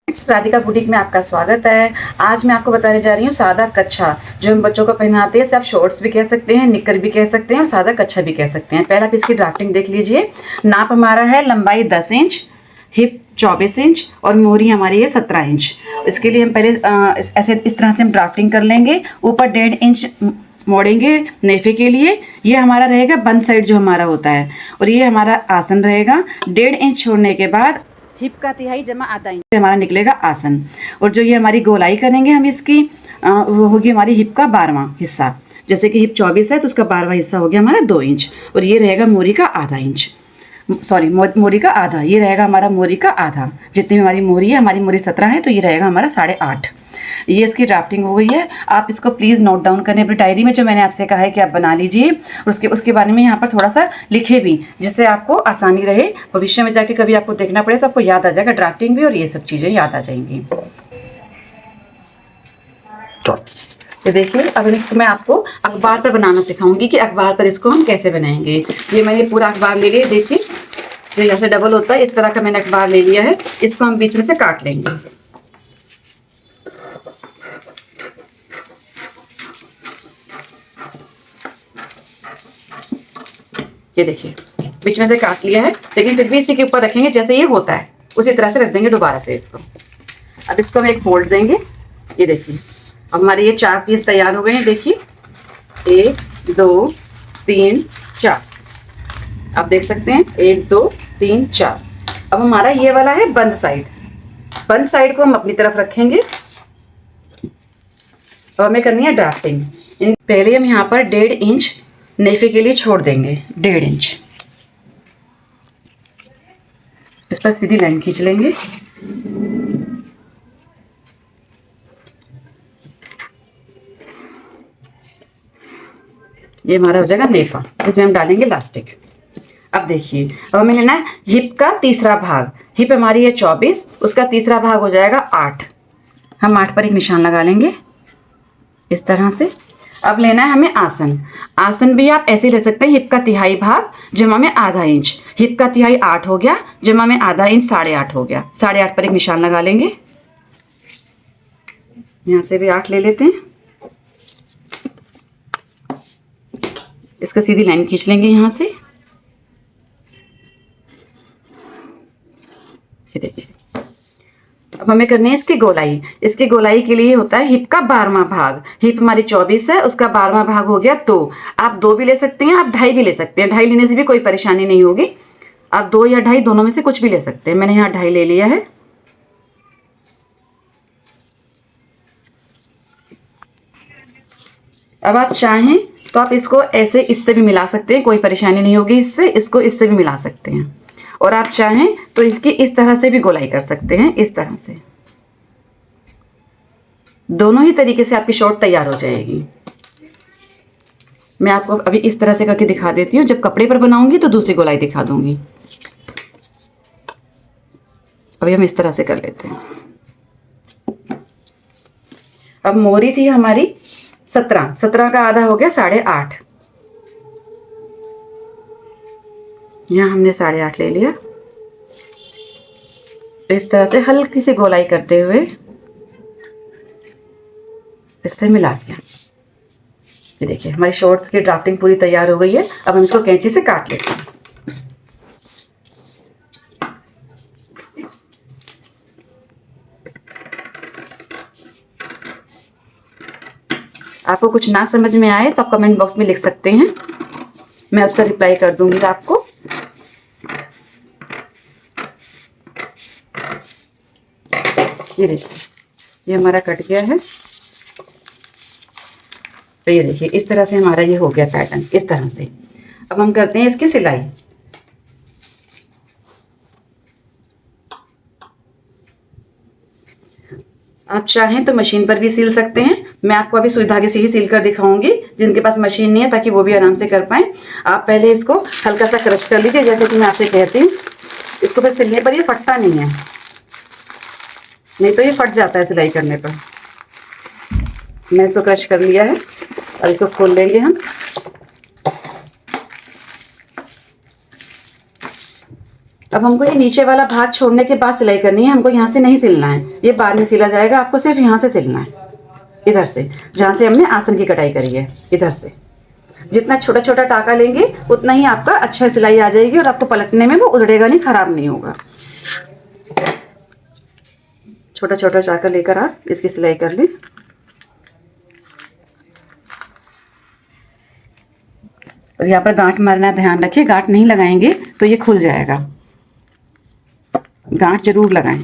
Radhika boutique में आपका स्वागत है। आज मैं आपको बताने जा रही हूँ सादा कच्छा, जो हम बच्चों को पहनाते हैं। सब शॉर्ट्स भी कह सकते हैं, निक्कर भी कह सकते हैं और सादा कच्छा भी कह सकते हैं। पहला आप इसकी ड्राफ्टिंग देख लीजिए। नाप हमारा है लंबाई 10 इंच, हिप 24 इंच और मोहरी हमारी है 17 इंच। इसके लिए हम पहले ऐसे इस तरह से हम ड्राफ्टिंग कर लेंगे। ऊपर 1.5 इंच मोड़ेंगे नेफे के लिए। ये हमारा रहेगा बंद साइड जो हमारा होता है, और ये हमारा आसन रहेगा। 1.5 इंच छोड़ने के बाद हिप का तिहाई जमा आधा इंच से हमारा निकलेगा आसन। और जो ये हमारी गोलाई करेंगे हम इसकी, वो होगी हमारी हिप का 12वां हिस्सा। जैसे कि हिप 24 है तो उसका 12वां हिस्सा हो गया हमारा 2 इंच, और ये रहेगा मोरी का आधा इंच। सॉरी, मोरी का आधा, ये रहेगा हमारा मोरी का आधा। जितनी हमारी मोरी है, हमारी मोरी 17 है तो ये रहेगा हमारा 8.5। ये इसकी ड्राफ्टिंग हो गई है। आप इसको प्लीज़ नोट डाउन करें अपनी डायरी में, जो मैंने आपसे कहा है कि आप बना लीजिए। और उसके बारे में यहाँ पर थोड़ा सा लिखे भी, जिससे आपको आसानी रहे। भविष्य में जाके कभी आपको देखना पड़े तो आपको याद आ जाएगा ड्राफ्टिंग भी, और ये सब चीज़ें याद आ जाएंगी। ये देखिए, अब इसको मैं आपको अखबार पर बनाना सिखाऊंगी कि अखबार पर इसको हम कैसे बनाएंगे। ये मैंने पूरा अखबार ले लिया। देखिए, जो यहाँ से डबल होता है, इस तरह का मैंने अखबार ले लिया है। इसको हम बीच में से काट लेंगे। ये देखिए, बीच में से काट लिया है, लेकिन फिर भी इसी के ऊपर रखेंगे जैसे ये होता है, उसी तरह से रख देंगे दोबारा से इसको। अब इसको हम एक फोल्ड देंगे। ये देखिए, अब हमारे ये 4 पीस तैयार हो गए हैं। देखिए, 1 2 3 4, आप देख सकते हैं 1 2 3 4। अब हमारा ये वाला है बंद साइड। बंद साइड को हम अपनी तरफ रखेंगे और हमें करनी है ड्राफ्टिंग। पहले हम यहाँ पर 1.5 इंच नेफे के लिए छोड़ देंगे। 1.5 इंच इस पर सीधी लाइन खींच लेंगे। ये हमारा हो जाएगा नेफा, जिसमें हम डालेंगे इलास्टिक। अब देखिए, अब हमें लेना है हिप का तीसरा भाग। हिप हमारी है 24, उसका तीसरा भाग हो जाएगा 8। हम 8 पर एक निशान लगा लेंगे इस तरह से। अब लेना है हमें आसन। आसन भी आप ऐसे ले सकते हैं, हिप का तिहाई भाग जमा में आधा इंच। हिप का तिहाई 8 हो गया, जमा में आधा इंच 8.5 हो गया। 8.5 पर एक निशान लगा लेंगे। यहाँ से भी 8 ले लेते हैं। इसका सीधी लाइन खींच लेंगे यहाँ से। ये देखिए, अब हमें करनी है इसकी गोलाई। इसकी गोलाई के लिए होता है हिप का 12वां भाग। हिप हमारी 24 है, उसका 12वां भाग हो गया 2। आप 2 भी ले सकते हैं, आप 2.5 भी ले सकते हैं। 2.5 लेने से भी कोई परेशानी नहीं होगी। आप 2 या 2.5 दोनों में से कुछ भी ले सकते हैं। मैंने यहाँ 2.5 ले लिया है। अब आप चाहें तो आप इसको ऐसे इससे भी मिला सकते हैं, कोई परेशानी नहीं होगी इससे। इसको इससे भी मिला सकते हैं, और आप चाहें तो इसकी इस तरह से भी गोलाई कर सकते हैं, इस तरह से। दोनों ही तरीके से आपकी शॉर्ट तैयार हो जाएगी। मैं आपको अभी इस तरह से करके दिखा देती हूँ। जब कपड़े पर बनाऊंगी तो दूसरी गोलाई दिखा दूंगी। अभी हम इस तरह से कर लेते हैं। अब मोरी थी हमारी 17 का आधा हो गया 8.5। यहाँ हमने 8.5 ले लिया। इस तरह से हल्की सी गोलाई करते हुए इससे मिला दिया। ये देखिए, हमारी शॉर्ट्स की ड्राफ्टिंग पूरी तैयार हो गई है। अब हम इसको कैंची से काट लेते हैं। आपको कुछ ना समझ में आए तो आप कमेंट बॉक्स में लिख सकते हैं, मैं उसका रिप्लाई कर दूंगी आपको। ये देखिए, ये हमारा कट गया है। तो ये देखिए, इस तरह से हमारा ये हो गया पैटर्न, इस तरह से। अब हम करते हैं इसकी सिलाई। आप चाहें तो मशीन पर भी सिल सकते हैं। मैं आपको अभी सुई धागे से ही सिल कर दिखाऊंगी, जिनके पास मशीन नहीं है, ताकि वो भी आराम से कर पाएं। आप पहले इसको हल्का सा क्रश कर लीजिए, जैसे कि मैं आपसे कहती हूँ। इसको फिर सिलने पर ये फटता नहीं है, नहीं तो ये फट जाता है सिलाई करने पर। मैं इसको क्रश कर लिया है, और इसको खोल लेंगे हम। अब हमको ये नीचे वाला भाग छोड़ने के बाद सिलाई करनी है, हमको यहाँ से नहीं सिलना है, ये बाद में सिला जाएगा, आपको सिर्फ यहाँ से सिलना है, इधर से जहाँ से हमने आसन की कटाई करी है, इधर से। जितना छोटा छोटा टाका लेंगे उतना ही आपका अच्छा सिलाई आ जाएगी और आपको पलटने में वो उधड़ेगा नहीं, खराब नहीं होगा। छोटा छोटा टाका लेकर आप इसकी सिलाई कर लें। और यहाँ पर गांठ मारना ध्यान रखिए, गांठ नहीं लगाएंगे तो ये खुल जाएगा, गांठ जरूर लगाएं।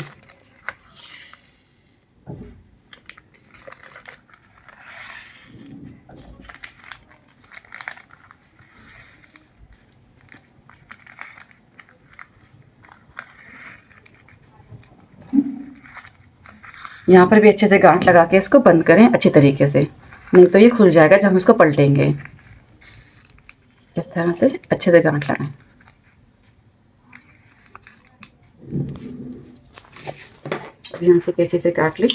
यहाँ पर भी अच्छे से गांठ लगा के इसको बंद करें अच्छी तरीके से, नहीं तो ये खुल जाएगा जब हम इसको पलटेंगे। इस तरह से अच्छे से गांठ लगाएं। यहाँ से कैंची से काट लें।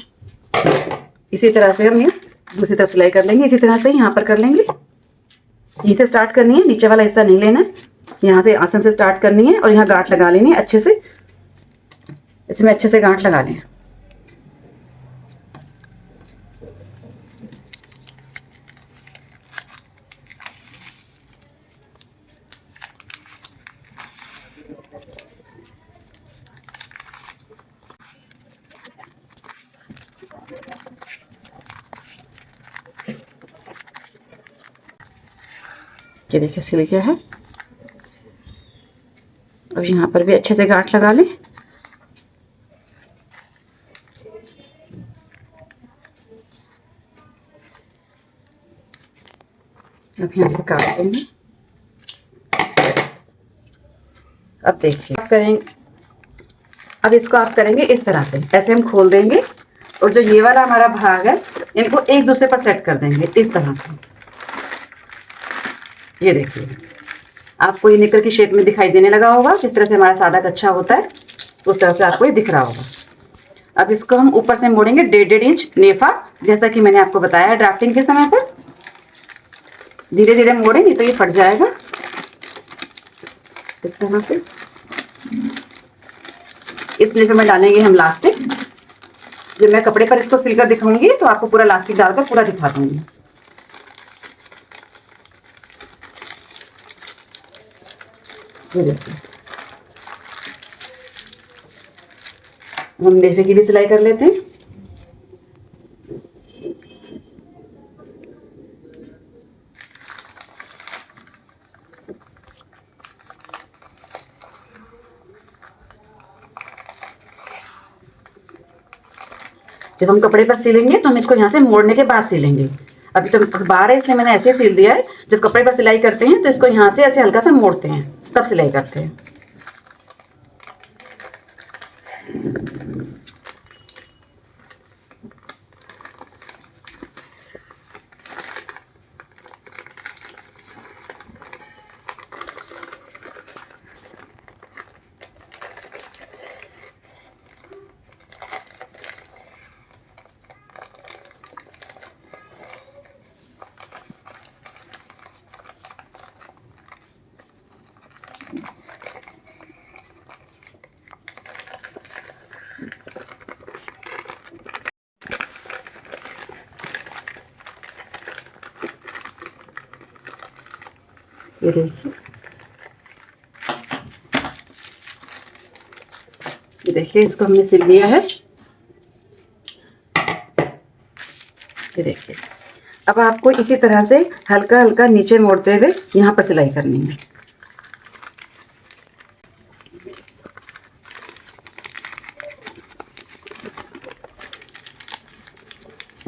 इसी तरह से हम ये दूसरी तरफ सिलाई कर लेंगे। इसी तरह से यहाँ पर कर लेंगे। यहीं से स्टार्ट करनी है, नीचे वाला हिस्सा नहीं लेना है। यहाँ से आसन से स्टार्ट करनी है और यहाँ गांठ लगा लेनी है अच्छे से। इसमें अच्छे से गांठ लगा लें। ये देखिए सिल गया है। अब यहाँ पर भी अच्छे से गांठ लगा लें। अब यहाँ से काट लेंगे। अब देखिए आप करेंगे, अब इसको आप करेंगे इस तरह से, ऐसे हम खोल देंगे और जो ये वाला हमारा भाग है इनको एक दूसरे पर सेट कर देंगे इस तरह से। ये देखिए आपको ये निकर की शेप में दिखाई देने लगा होगा, जिस तरह से हमारा सादा कच्छा होता है उस तरह से आपको ये दिख रहा होगा। अब इसको हम ऊपर से मोड़ेंगे 1.5 इंच नेफा, जैसा कि मैंने आपको बताया ड्राफ्टिंग के समय पर। धीरे धीरे मोड़े, नहीं तो ये फट जाएगा। इस तरह से इस नेफे में डालेंगे हम लास्टिक। जब मैं कपड़े पर इसको सिलकर दिखाऊंगी तो आपको पूरा लास्टिक डालकर पूरा दिखा दूंगी। ये देखिए हम नेफे की भी सिलाई कर लेते हैं। जब हम कपड़े पर सिलेंगे तो हम इसको यहाँ से मोड़ने के बाद सिलेंगे। अभी तो बाहर है इसलिए मैंने ऐसे सिल दिया है। जब कपड़े पर सिलाई करते हैं तो इसको यहाँ से ऐसे हल्का सा मोड़ते हैं, तब सिलाई करते हैं। ये देखिए, ये देखिए इसको हमने सिल लिया है। ये देखिए अब आपको इसी तरह से हल्का हल्का नीचे मोड़ते हुए यहाँ पर सिलाई करनी है।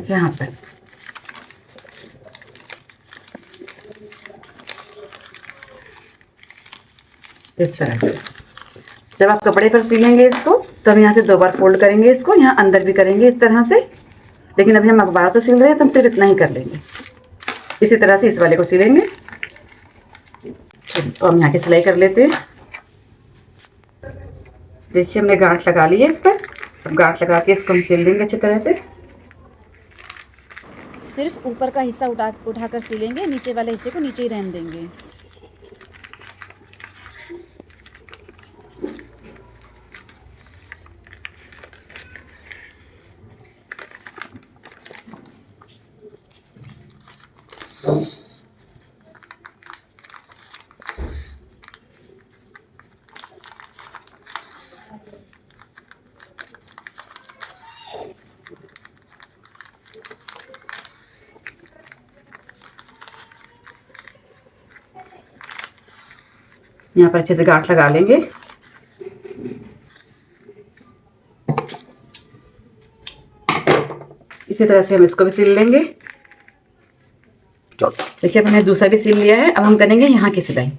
यहाँ पर इस तरह से जब आप कपड़े पर सिलेंगे इसको तो हम यहाँ से 2 बार फोल्ड करेंगे इसको, यहाँ अंदर भी करेंगे इस तरह से। लेकिन अभी हम अखबार पर सिल रहे हैं तो हम सिर्फ इतना ही कर लेंगे। इसी तरह से इस वाले को सिलेंगे। तो हम यहाँ की सिलाई कर लेते हैं। देखिए हमने गांठ लगा ली है इस पर। अब गांठ लगा के इसको हम सिल लेंगे अच्छी तरह से। सिर्फ ऊपर का हिस्सा उठाकर सिलेंगे, नीचे वाले हिस्से को नीचे ही रहने देंगे। यहाँ पर अच्छे से गांठ लगा लेंगे। इसी तरह से हम इसको भी सिल लेंगे। देखिए हमने दूसरा भी सिल लिया है। अब हम करेंगे यहाँ की सिलाई,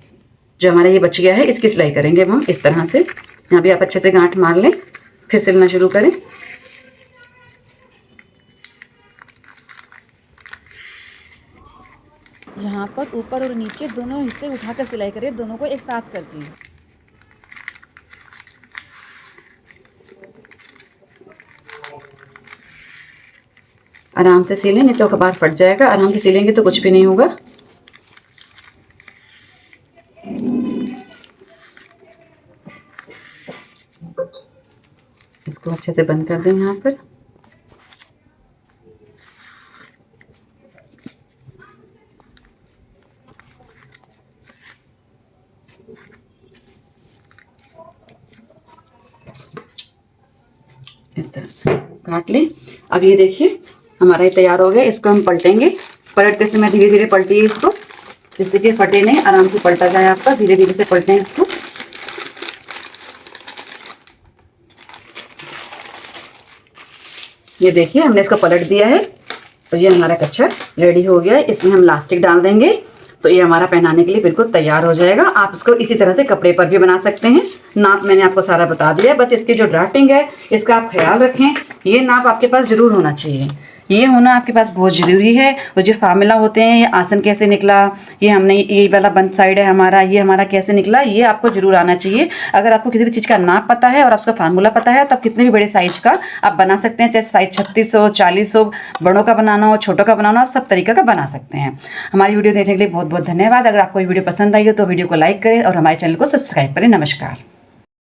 जो हमारा ये बच गया है इसकी सिलाई करेंगे हम इस तरह से। यहाँ भी आप अच्छे से गांठ मार लें, फिर सिलना शुरू करें। यहाँ पर ऊपर और नीचे दोनों हिस्से उठाकर सिलाई करें, दोनों को एक साथ करके। आराम से सिलें, नहीं तो कबार फट जाएगा। आराम से सिलेंगे तो कुछ भी नहीं होगा। इसको अच्छे से बंद कर दें यहाँ पर। इस तरह से काट लें। अब ये देखिए हमारा ये तैयार हो गया। इसको हम पलटेंगे। पलटते समय धीरे धीरे पलटिए इसको, जिससे कि फटे नहीं, आराम से पलटा जाए आपका। धीरे धीरे से पलटें इसको। ये देखिए हमने इसको पलट दिया है और ये हमारा कच्छा रेडी हो गया है। इसमें हम इलास्टिक डाल देंगे तो ये हमारा पहनाने के लिए बिल्कुल तैयार हो जाएगा। आप इसको इसी तरह से कपड़े पर भी बना सकते हैं। नाप मैंने आपको सारा बता दिया है, बस इसकी जो ड्राफ्टिंग है इसका आप ख्याल रखें। ये नाप आपके पास ज़रूर होना चाहिए, ये होना आपके पास बहुत ज़रूरी है। और जो फार्मूला होते हैं, ये आसन कैसे निकला, ये हमने ये वाला बंद साइड है हमारा, ये हमारा कैसे निकला, ये आपको ज़रूर आना चाहिए। अगर आपको किसी भी चीज़ का नाप पता है और आपका फार्मूला पता है तो आप कितने भी बड़े साइज का आप बना सकते हैं। चाहे साइज 36 हो, 40 हो, बड़ों का बनाना हो, छोटों का बनाना हो, आप सब तरीके का बना सकते हैं। हमारी वीडियो देखने के लिए बहुत बहुत धन्यवाद। अगर आपको ये वीडियो पसंद आई हो तो वीडियो को लाइक करें और हमारे चैनल को सब्सक्राइब करें। नमस्कार।